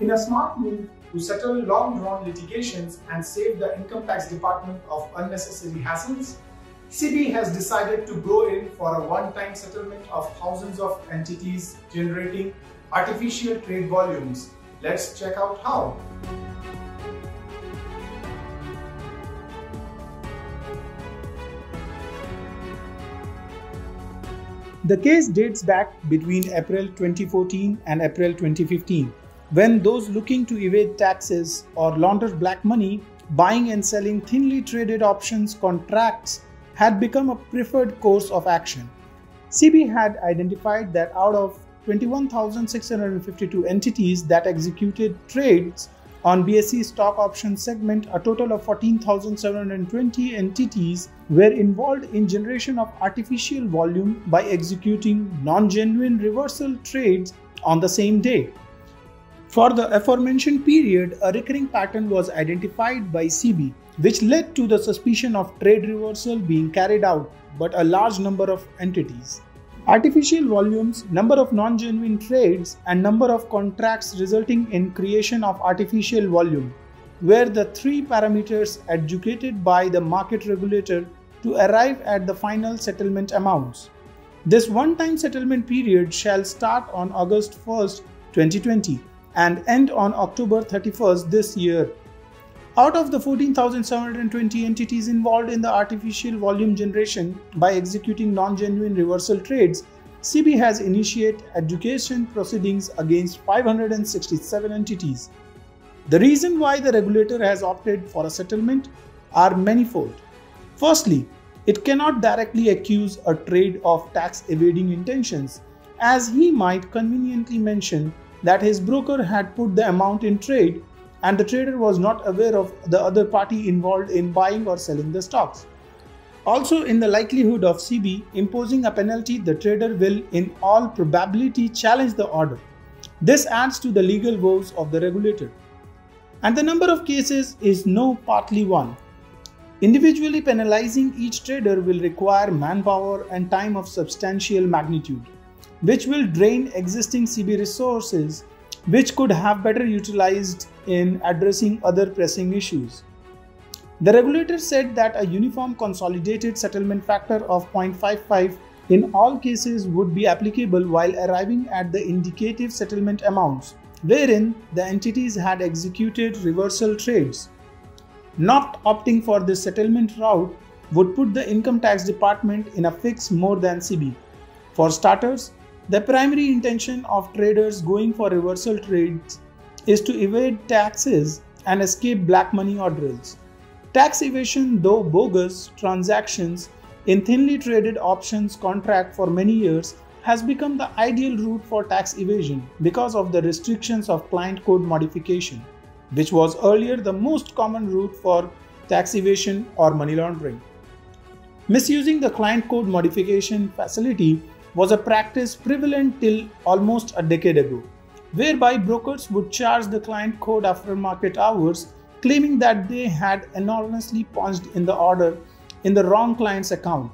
In a smart move to settle long-drawn litigations and save the Income Tax Department of unnecessary hassles, SEBI has decided to go in for a one-time settlement of thousands of entities generating artificial trade volumes. Let's check out how. The case dates back between April 2014 and April 2015, when those looking to evade taxes or launder black money, buying and selling thinly traded options contracts had become a preferred course of action. SEBI had identified that out of 21,652 entities that executed trades on BSE stock option segment, a total of 14,720 entities were involved in generation of artificial volume by executing non-genuine reversal trades on the same day. For the aforementioned period, a recurring pattern was identified by SEBI, which led to the suspicion of trade reversal being carried out by a large number of entities. Artificial volumes, number of non-genuine trades, and number of contracts resulting in creation of artificial volume were the three parameters adjudicated by the market regulator to arrive at the final settlement amounts. This one-time settlement period shall start on August 1st, 2020 and end on October 31st this year. Out of the 14,720 entities involved in the artificial volume generation by executing non-genuine reversal trades, SEBI has initiated adjudication proceedings against 567 entities. The reason why the regulator has opted for a settlement are manifold. Firstly, it cannot directly accuse a trade of tax evading intentions, as he might conveniently mention that his broker had put the amount in trade and the trader was not aware of the other party involved in buying or selling the stocks. Also, in the likelihood of SEBI imposing a penalty, the trader will in all probability challenge the order. This adds to the legal woes of the regulator. And the number of cases is no partly one. Individually penalizing each trader will require manpower and time of substantial magnitude, which will drain existing SEBI resources, which could have better utilized in addressing other pressing issues. The regulator said that a uniform consolidated settlement factor of 0.55 in all cases would be applicable while arriving at the indicative settlement amounts, wherein the entities had executed reversal trades. Not opting for this settlement route would put the Income Tax Department in a fix more than SEBI. For starters, the primary intention of traders going for reversal trades is to evade taxes and escape black money or drills. Tax evasion, though bogus transactions in thinly traded options contract for many years, has become the ideal route for tax evasion because of the restrictions of client code modification, which was earlier the most common route for tax evasion or money laundering. Misusing the client code modification facility was a practice prevalent till almost a decade ago, whereby brokers would charge the client code after market hours, claiming that they had enormously punched in the order in the wrong client's account.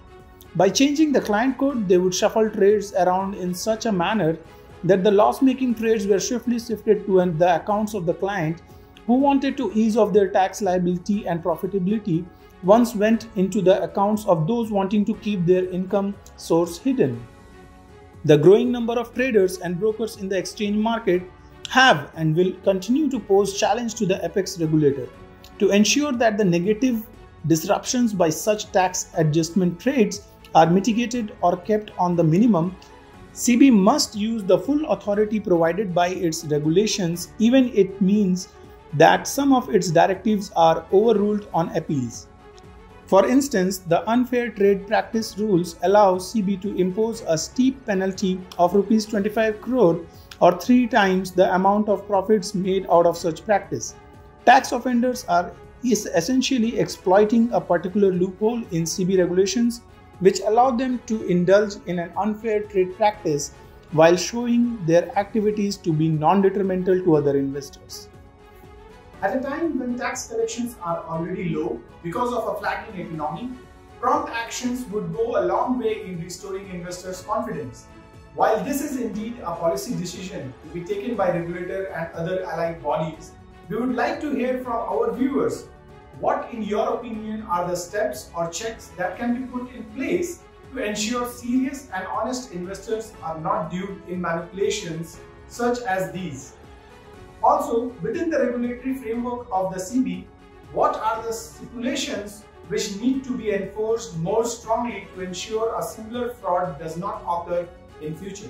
By changing the client code, they would shuffle trades around in such a manner that the loss-making trades were swiftly shifted to the accounts of the client who wanted to ease off their tax liability, and profitability once went into the accounts of those wanting to keep their income source hidden. The growing number of traders and brokers in the exchange market have and will continue to pose challenge to the apex regulator. To ensure that the negative disruptions by such tax adjustment trades are mitigated or kept on the minimum, SEBI must use the full authority provided by its regulations, even if it means that some of its directives are overruled on appeals. For instance, the unfair trade practice rules allow SEBI to impose a steep penalty of Rs 25 crore or 3 times the amount of profits made out of such practice. Tax offenders are essentially exploiting a particular loophole in SEBI regulations, which allow them to indulge in an unfair trade practice while showing their activities to be non-detrimental to other investors. At a time when tax collections are already low because of a flagging economy, prompt actions would go a long way in restoring investors' confidence. While this is indeed a policy decision to be taken by regulator and other allied bodies, we would like to hear from our viewers what, in your opinion, are the steps or checks that can be put in place to ensure serious and honest investors are not duped in manipulations such as these. Also, within the regulatory framework of the SEBI, what are the stipulations which need to be enforced more strongly to ensure a similar fraud does not occur in future?